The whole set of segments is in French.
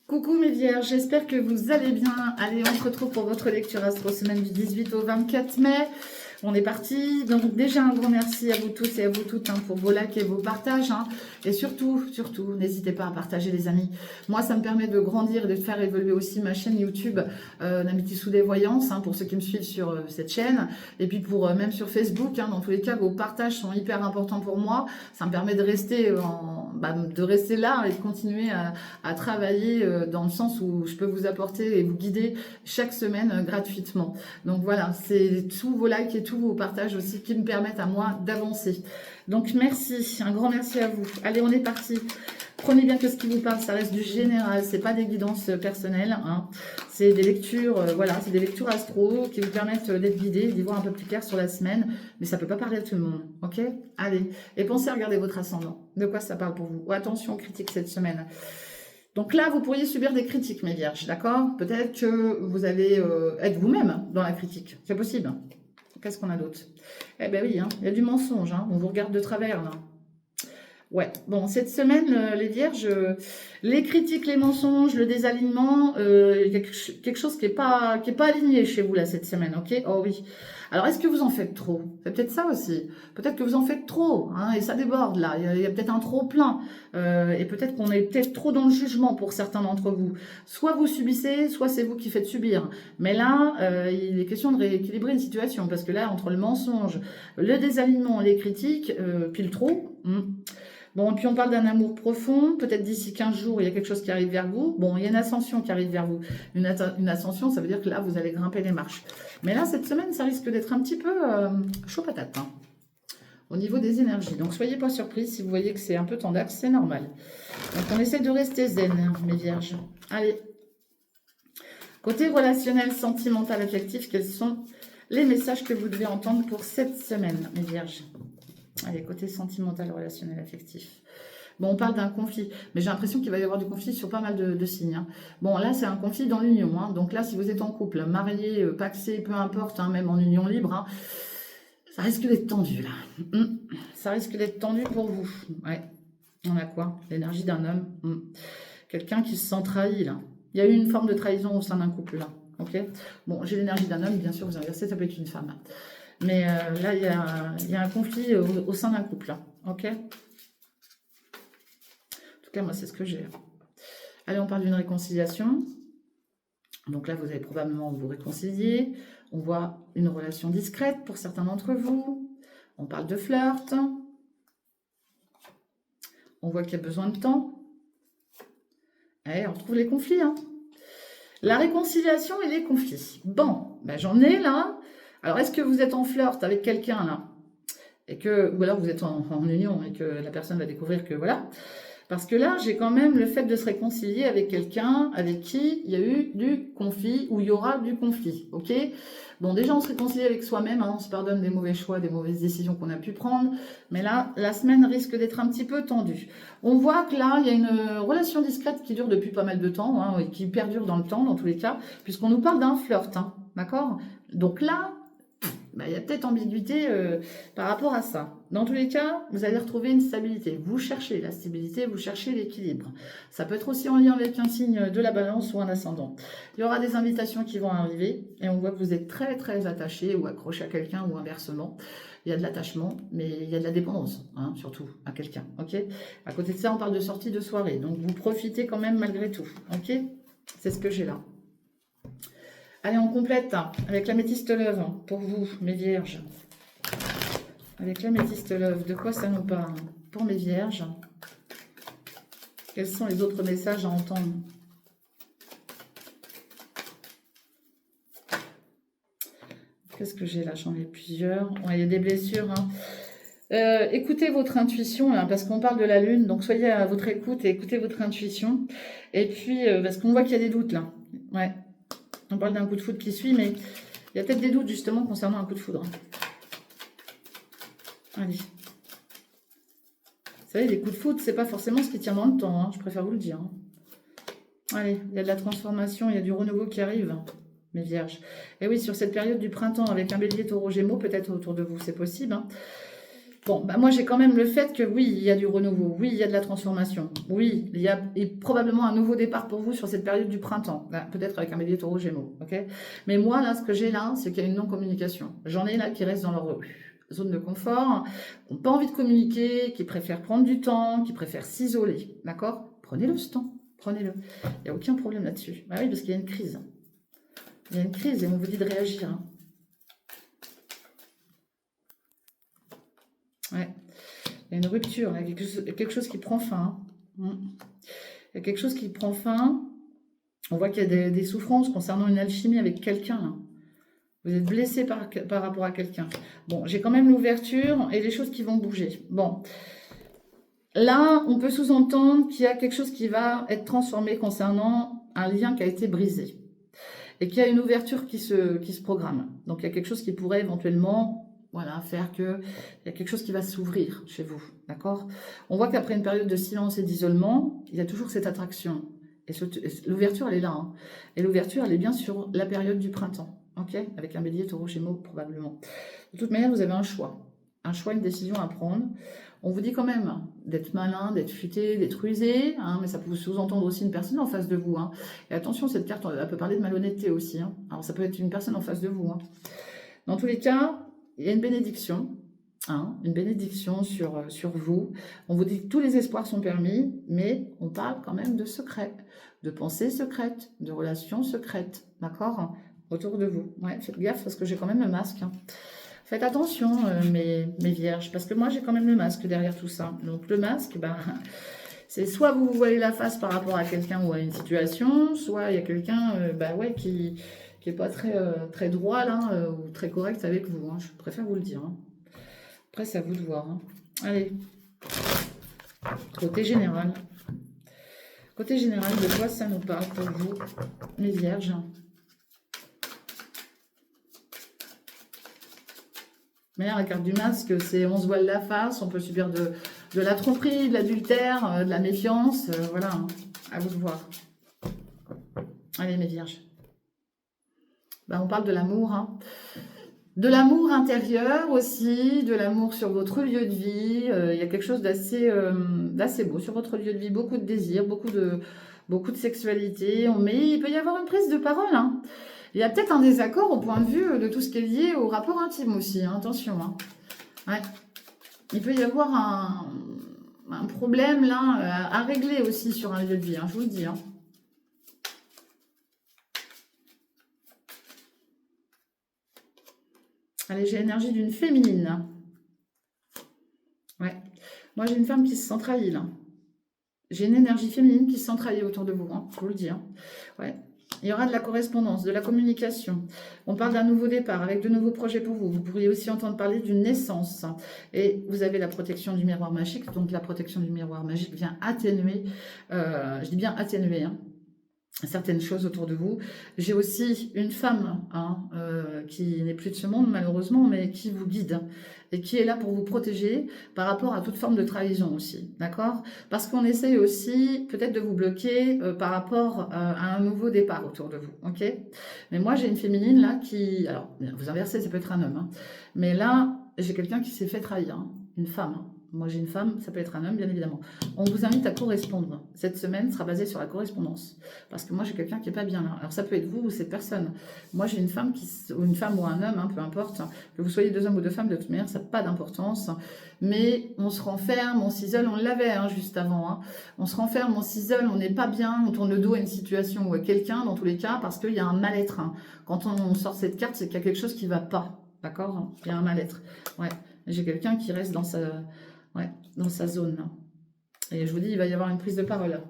Coucou mes vierges, j'espère que vous allez bien. Allez, on se retrouve pour votre lecture astro semaine du 18 au 24 mai. On est parti. Donc déjà un grand merci à vous tous et à vous toutes pour vos likes et vos partages. Et surtout, n'hésitez pas à partager les amis. Moi, ça me permet de grandir et de faire évoluer aussi ma chaîne YouTube Namity Soudé Voyance, pour ceux qui me suivent sur cette chaîne. Et puis pour même sur Facebook, dans tous les cas, vos partages sont hyper importants pour moi. Ça me permet de rester, là et de continuer à travailler dans le sens où je peux vous apporter et vous guider chaque semaine gratuitement. Donc voilà, c'est tous vos likes et tous vos partages aussi qui me permettent à moi d'avancer. Donc merci, un grand merci à vous. Allez, on est parti. Prenez bien que ce qui vous parle, ça reste du général, c'est pas des guidances personnelles, c'est des lectures, c'est des lectures astro qui vous permettent d'être guidés, d'y voir un peu plus clair sur la semaine, mais ça peut pas parler à tout le monde, ok? Allez, et pensez à regarder votre ascendant, de quoi ça parle pour vous. Oh, attention, critique cette semaine. Donc là, vous pourriez subir des critiques, mes vierges, d'accord? Peut-être que vous allez être vous-même dans la critique, c'est possible. Qu'est-ce qu'on a d'autre? Eh ben oui, il y a du mensonge, on vous regarde de travers, là. Ouais, bon, cette semaine, les vierges, les critiques, les mensonges, le désalignement, quelque chose qui est pas aligné chez vous, là, cette semaine, ok? Oh oui. Alors, est-ce que vous en faites trop? C'est peut-être ça aussi. Peut-être que vous en faites trop, et ça déborde, là. Il y a peut-être un trop plein. Et peut-être qu'on est peut-être trop dans le jugement pour certains d'entre vous. Soit vous subissez, soit c'est vous qui faites subir. Mais là, il est question de rééquilibrer une situation, parce que là, entre le mensonge, le désalignement, les critiques, puis le trop... Bon, et puis on parle d'un amour profond, peut-être d'ici 15 jours, il y a quelque chose qui arrive vers vous. Bon, il y a une ascension qui arrive vers vous. Une ascension, ça veut dire que là, vous allez grimper les marches. Mais là, cette semaine, ça risque d'être un petit peu chaud patate, au niveau des énergies. Donc, soyez pas surpris si vous voyez que c'est un peu tendax, c'est normal. Donc, on essaie de rester zen, mes vierges. Allez. Côté relationnel, sentimental, affectif, quels sont les messages que vous devez entendre pour cette semaine, mes vierges? Allez, côté sentimental, relationnel, affectif. Bon, on parle d'un conflit, mais j'ai l'impression qu'il va y avoir du conflit sur pas mal de signes. Bon, là, c'est un conflit dans l'union. Donc là, si vous êtes en couple, marié, pacsé, peu importe, même en union libre, ça risque d'être tendu, là. Ça risque d'être tendu pour vous. Ouais. On a quoi? L'énergie d'un homme. Quelqu'un qui se sent trahi, là. Il y a eu une forme de trahison au sein d'un couple, là. Ok. Bon, j'ai l'énergie d'un homme, bien sûr, vous inversez, ça peut être une femme. Mais là, il y a un conflit au sein d'un couple, ok? En tout cas, moi, c'est ce que j'ai. Allez, on parle d'une réconciliation. Donc là, vous allez probablement vous réconcilier. On voit une relation discrète pour certains d'entre vous. On parle de flirt. On voit qu'il y a besoin de temps. Et on retrouve les conflits, La réconciliation et les conflits. Bon, j'en ai là. Alors, est-ce que vous êtes en flirt avec quelqu'un, là? Ou alors vous êtes en union et que la personne va découvrir que voilà. Parce que là, j'ai quand même le fait de se réconcilier avec quelqu'un avec qui il y a eu du conflit ou il y aura du conflit, ok? Bon, déjà, on se réconcilie avec soi-même, on se pardonne des mauvais choix, des mauvaises décisions qu'on a pu prendre. Mais là, la semaine risque d'être un petit peu tendue. On voit que là, il y a une relation discrète qui dure depuis pas mal de temps, et qui perdure dans le temps, dans tous les cas, puisqu'on nous parle d'un flirt, d'accord? Donc là, il y a peut-être ambiguïté par rapport à ça. Dans tous les cas, vous allez retrouver une stabilité. Vous cherchez la stabilité, vous cherchez l'équilibre. Ça peut être aussi en lien avec un signe de la balance ou un ascendant. Il y aura des invitations qui vont arriver et on voit que vous êtes très très attaché ou accroché à quelqu'un ou inversement. Il y a de l'attachement, mais il y a de la dépendance, surtout à quelqu'un. Ok. À côté de ça, on parle de sortie de soirée. Donc vous profitez quand même malgré tout. Ok. C'est ce que j'ai là. Allez, on complète avec l'améthyste love pour vous, mes vierges. Avec l'améthyste love, de quoi ça nous parle pour mes vierges? Quels sont les autres messages à entendre? Qu'est-ce que j'ai là? J'en ai plusieurs. Il y a des blessures. Écoutez votre intuition, parce qu'on parle de la lune, donc soyez à votre écoute et écoutez votre intuition. Et puis, parce qu'on voit qu'il y a des doutes là. Ouais. On parle d'un coup de foudre qui suit, mais il y a peut-être des doutes justement concernant un coup de foudre. Allez. Vous savez, les coups de foudre, c'est pas forcément ce qui tient dans le temps, je préfère vous le dire. Allez, il y a de la transformation, il y a du renouveau qui arrive, mes vierges. Et oui, sur cette période du printemps, avec un bélier taureau gémeaux, peut-être autour de vous, c'est possible. Bon, bah moi j'ai quand même le fait que oui, il y a du renouveau, oui, il y a de la transformation, oui, il y a probablement un nouveau départ pour vous sur cette période du printemps, peut-être avec un bélier taureau gémeaux, ok? Mais moi là, ce que j'ai là, c'est qu'il y a une non-communication. J'en ai là qui restent dans leur zone de confort, qui n'ont pas envie de communiquer, qui préfèrent prendre du temps, qui préfèrent s'isoler, d'accord? Prenez-le ce temps, prenez-le. Il n'y a aucun problème là-dessus. Bah oui, parce qu'il y a une crise. Il y a une crise et on vous dit de réagir, hein. Ouais. Il y a une rupture, il y a quelque chose qui prend fin. Il y a quelque chose qui prend fin. On voit qu'il y a des souffrances concernant une alchimie avec quelqu'un. Vous êtes blessé par rapport à quelqu'un. Bon, j'ai quand même l'ouverture et les choses qui vont bouger. Bon, là, on peut sous-entendre qu'il y a quelque chose qui va être transformé concernant un lien qui a été brisé. Et qu'il y a une ouverture qui se programme. Donc, il y a quelque chose qui pourrait éventuellement... Voilà, faire que il y a quelque chose qui va s'ouvrir chez vous, d'accord? On voit qu'après une période de silence et d'isolement, il y a toujours cette attraction. Et l'ouverture, elle est là, hein. Et l'ouverture, elle est bien sur la période du printemps, ok? Avec un bélier, taureau, gémeaux, probablement. De toute manière, vous avez un choix, une décision à prendre. On vous dit quand même d'être malin, d'être futé, d'être rusé, hein, mais ça peut sous-entendre aussi une personne en face de vous, hein. Et attention, cette carte, elle peut parler de malhonnêteté aussi, hein. Alors, ça peut être une personne en face de vous, hein. Dans tous les cas, il y a une bénédiction, hein, une bénédiction sur vous. On vous dit que tous les espoirs sont permis, mais on parle quand même de secrets, de pensées secrètes, de relations secrètes, d'accord? Autour de vous. Ouais, faites gaffe parce que j'ai quand même le masque, hein. Faites attention, mes vierges, parce que moi, j'ai quand même le masque derrière tout ça. Donc, le masque, ben, c'est soit vous voyez la face par rapport à quelqu'un ou à une situation, soit il y a quelqu'un bah ouais, qui n'est pas très droit là, ou très correct avec vous, hein. Je préfère vous le dire, hein. Après, c'est à vous de voir, hein. Allez, côté général. Côté général, de quoi ça nous parle pour vous, les vierges? Mais la carte du masque, c'est on se voile la face, on peut subir de la tromperie, de l'adultère, de la méfiance, voilà, hein. À vous de voir. Allez, mes vierges. Ben, on parle de l'amour, hein. De l'amour intérieur aussi, de l'amour sur votre lieu de vie. Il y a quelque chose d'assez beau sur votre lieu de vie. Beaucoup de désir, beaucoup de sexualité. Mais il peut y avoir une prise de parole, hein. Il y a peut-être un désaccord au point de vue de tout ce qui est lié au rapport intime aussi, hein. Attention, hein. Ouais. Il peut y avoir un problème là à régler aussi sur un lieu de vie, hein, je vous le dis, hein. Allez, j'ai l'énergie d'une féminine. Ouais. Moi, j'ai une femme qui se sent trahie, là. J'ai une énergie féminine qui se sent trahie autour de vous, hein, je vous le dis, hein. Ouais. Il y aura de la correspondance, de la communication. On parle d'un nouveau départ avec de nouveaux projets pour vous. Vous pourriez aussi entendre parler d'une naissance. Et vous avez la protection du miroir magique. Donc, la protection du miroir magique vient atténuer, je dis bien atténuer, hein, certaines choses autour de vous. J'ai aussi une femme, hein, qui n'est plus de ce monde malheureusement, mais qui vous guide et qui est là pour vous protéger par rapport à toute forme de trahison aussi, d'accord? Parce qu'on essaye aussi peut-être de vous bloquer par rapport à un nouveau départ autour de vous, ok? Mais moi j'ai une féminine là qui, alors vous inversez, ça peut être un homme, hein, mais là j'ai quelqu'un qui s'est fait trahir, hein, une femme, hein. Moi, j'ai une femme, ça peut être un homme, bien évidemment. On vous invite à correspondre. Cette semaine sera basée sur la correspondance. Parce que moi, j'ai quelqu'un qui n'est pas bien là. Alors, ça peut être vous ou cette personne. Moi, j'ai une femme, ou une femme ou un homme, hein, peu importe. Que vous soyez deux hommes ou deux femmes, de toute manière, ça n'a pas d'importance. Mais on se renferme, on s'isole. On l'avait hein, juste avant, hein. On se renferme, on s'isole, on n'est pas bien. On tourne le dos à une situation ou à quelqu'un, dans tous les cas, parce qu'il y a un mal-être, hein. Quand on sort cette carte, c'est qu'il y a quelque chose qui ne va pas. D'accord? Il y a un mal-être. Ouais. J'ai quelqu'un qui reste dans sa... Ouais, dans sa zone. Là. Et je vous dis, il va y avoir une prise de parole. Là.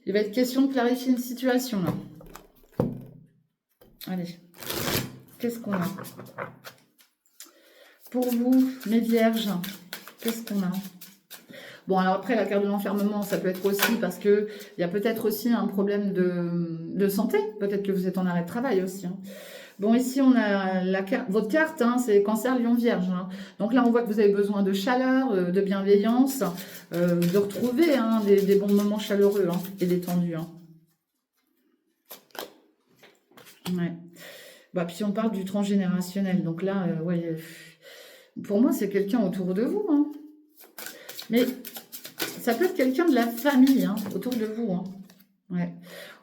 Il va être question de clarifier une situation. Là. Allez, qu'est-ce qu'on a? Pour vous, mes vierges, qu'est-ce qu'on a? Bon, alors après, la carte de l'enfermement, ça peut être aussi parce qu'il y a peut-être aussi un problème de santé. Peut-être que vous êtes en arrêt de travail aussi, hein. Bon, ici, on a votre carte, hein, c'est Cancer, Lion, Vierge, hein. Donc là, on voit que vous avez besoin de chaleur, de bienveillance, de retrouver hein, des bons moments chaleureux hein, et détendus. Hein. Ouais. Bah, puis on parle du transgénérationnel. Donc là, ouais, Pour moi, c'est quelqu'un autour de vous. Hein. Mais ça peut être quelqu'un de la famille hein, autour de vous. Hein. Ouais.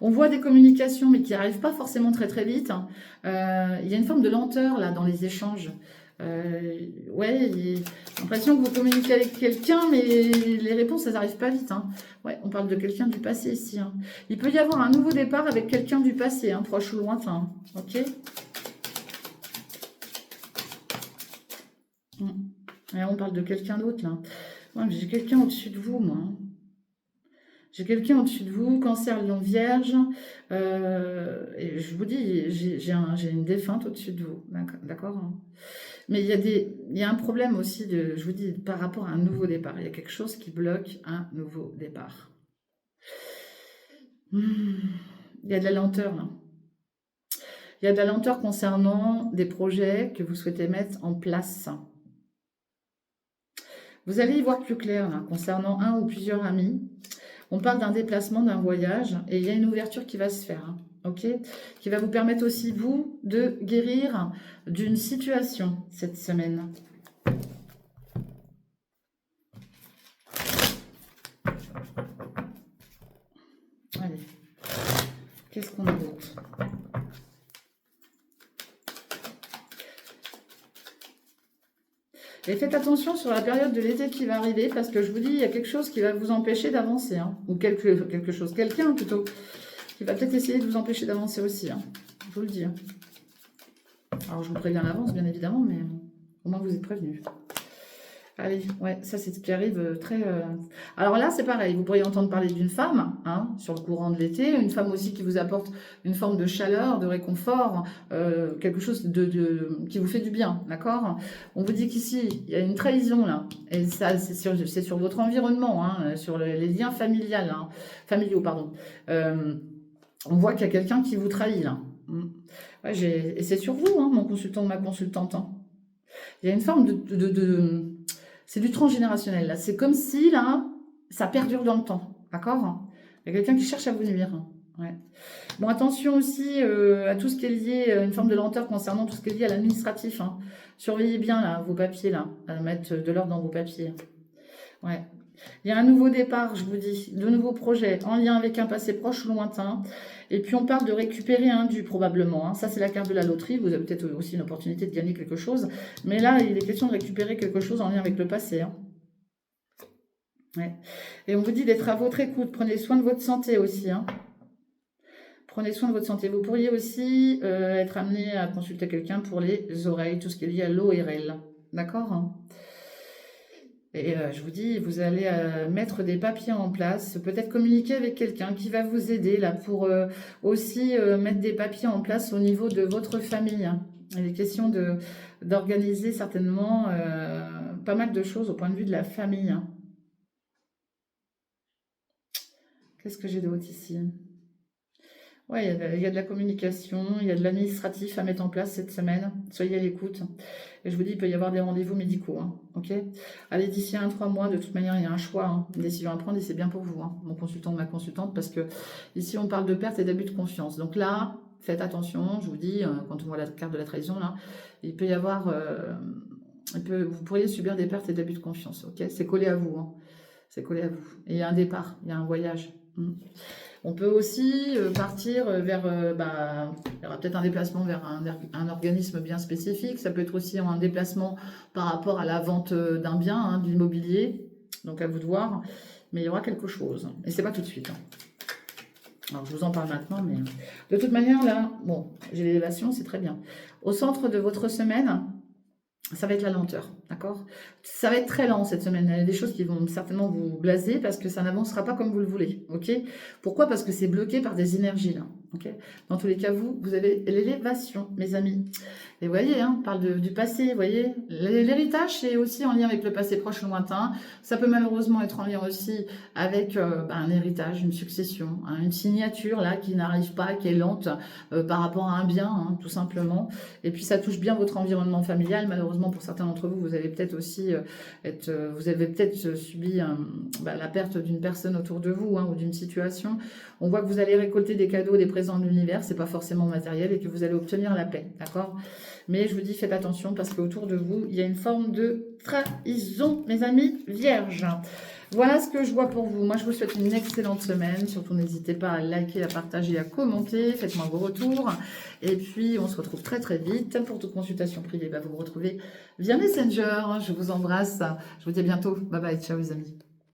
On voit des communications, mais qui n'arrivent pas forcément très très vite. Hein. Il y a une forme de lenteur là dans les échanges. Ouais, j'ai l'impression que vous communiquez avec quelqu'un, mais les réponses, elles n'arrivent pas vite. Hein. Ouais, on parle de quelqu'un du passé ici. Hein. Il peut y avoir un nouveau départ avec quelqu'un du passé, hein, proche ou lointain. Ok. Ouais, on parle de quelqu'un d'autre là. Ouais, j'ai quelqu'un au-dessus de vous, moi. Hein. J'ai quelqu'un au-dessus de vous, Cancer, Lion, Vierge. Et je vous dis, j'ai une défunte au-dessus de vous. D'accord hein. Mais il y a un problème aussi, je vous dis, par rapport à un nouveau départ. Il y a quelque chose qui bloque un nouveau départ. Il y a de la lenteur là. Il y a de la lenteur concernant des projets que vous souhaitez mettre en place. Vous allez y voir plus clair là, concernant un ou plusieurs amis. On parle d'un déplacement, d'un voyage, et il y a une ouverture qui va se faire, hein, ok, qui va vous permettre aussi, vous, de guérir d'une situation cette semaine. Allez, qu'est-ce qu'on a d'autre? Et faites attention sur la période de l'été qui va arriver, parce que je vous dis, il y a quelque chose qui va vous empêcher d'avancer, hein, ou quelque chose, quelqu'un plutôt, qui va peut-être essayer de vous empêcher d'avancer aussi, hein, je vous le dis. Hein. Alors, je vous préviens à l'avance, bien évidemment, mais au moins vous êtes prévenus. Allez, ouais, ça c'est ce qui arrive très... Alors là, c'est pareil, vous pourriez entendre parler d'une femme, hein, sur le courant de l'été, une femme aussi qui vous apporte une forme de chaleur, de réconfort, quelque chose qui vous fait du bien, d'accord? On vous dit qu'ici, il y a une trahison là, et ça, c'est sur votre environnement, hein, sur les liens familiales, hein, familiaux, pardon. On voit qu'il y a quelqu'un qui vous trahit là. Ouais, et c'est sur vous, hein, mon consultant ou ma consultante. Hein. Il y a une forme c'est du transgénérationnel, là. C'est comme si, là, ça perdure dans le temps. D'accord? Il y a quelqu'un qui cherche à vous nuire. Ouais. Bon, attention aussi à tout ce qui est lié, une forme de lenteur concernant tout ce qui est lié à l'administratif. Hein. Surveillez bien, là, vos papiers, là. À mettre de l'ordre dans vos papiers. Ouais. Il y a un nouveau départ, je vous dis, de nouveaux projets en lien avec un passé proche ou lointain. Et puis on parle de récupérer un dû probablement. Hein. Ça c'est la carte de la loterie, vous avez peut-être aussi une opportunité de gagner quelque chose. Mais là, il est question de récupérer quelque chose en lien avec le passé. Hein. Ouais. Et on vous dit d'être à votre écoute, prenez soin de votre santé aussi. Hein. Prenez soin de votre santé. Vous pourriez aussi être amené à consulter quelqu'un pour les oreilles, tout ce qui est lié à l'ORL. D'accord hein. Et je vous dis, vous allez mettre des papiers en place, peut-être communiquer avec quelqu'un qui va vous aider là pour aussi mettre des papiers en place au niveau de votre famille. Hein. Il est question d'organiser certainement pas mal de choses au point de vue de la famille. Hein. Qu'est-ce que j'ai d'autre ici? Ouais, il y a de la communication, il y a de l'administratif à mettre en place cette semaine. Soyez à l'écoute. Et je vous dis, il peut y avoir des rendez-vous médicaux. Hein, ok. Allez, d'ici 1-3 mois, de toute manière, il y a un choix, hein, une décision à prendre et c'est bien pour vous, hein, mon consultant ou ma consultante, parce que ici, on parle de perte et d'abus de confiance. Donc là, faites attention, je vous dis, quand on voit la carte de la trahison, là, il peut y avoir... vous pourriez subir des pertes et d'abus de confiance. Ok. C'est collé à vous. Hein, c'est collé à vous. Et il y a un départ, il y a un voyage. On peut aussi partir vers, il y aura peut-être un déplacement vers un organisme bien spécifique. Ça peut être aussi un déplacement par rapport à la vente d'un bien, hein, de l'immobilier. Donc à vous de voir. Mais il y aura quelque chose. Et c'est pas tout de suite. Hein. Alors je vous en parle maintenant, mais de toute manière là, bon, j'ai l'élévation, c'est très bien. Au centre de votre semaine, ça va être la lenteur, d'accord? Ça va être très lent cette semaine. Il y a des choses qui vont certainement vous blaser parce que ça n'avancera pas comme vous le voulez, ok? Pourquoi? Parce que c'est bloqué par des énergies, là, ok? Dans tous les cas, vous avez l'élévation, mes amis. Et vous voyez, hein, on parle du passé, vous voyez? L'héritage, c'est aussi en lien avec le passé proche lointain. Ça peut malheureusement être en lien aussi avec un héritage, une succession, hein, une signature, là, qui n'arrive pas, qui est lente par rapport à un bien, hein, tout simplement. Et puis, ça touche bien votre environnement familial, malheureusement. Pour certains d'entre vous, vous avez peut-être aussi vous avez peut-être subi la perte d'une personne autour de vous hein, ou d'une situation. On voit que vous allez récolter des cadeaux, des présent de l'univers, c'est pas forcément matériel et que vous allez obtenir la paix, d'accord? Mais je vous dis, faites attention parce qu'autour de vous, il y a une forme de trahison, mes amis vierges. Voilà ce que je vois pour vous. Moi, je vous souhaite une excellente semaine. Surtout, n'hésitez pas à liker, à partager, à commenter. Faites-moi vos retours. Et puis, on se retrouve très très vite. Pour toute consultation privée, vous me retrouvez via Messenger. Je vous embrasse. Je vous dis à bientôt. Bye bye. Ciao les amis.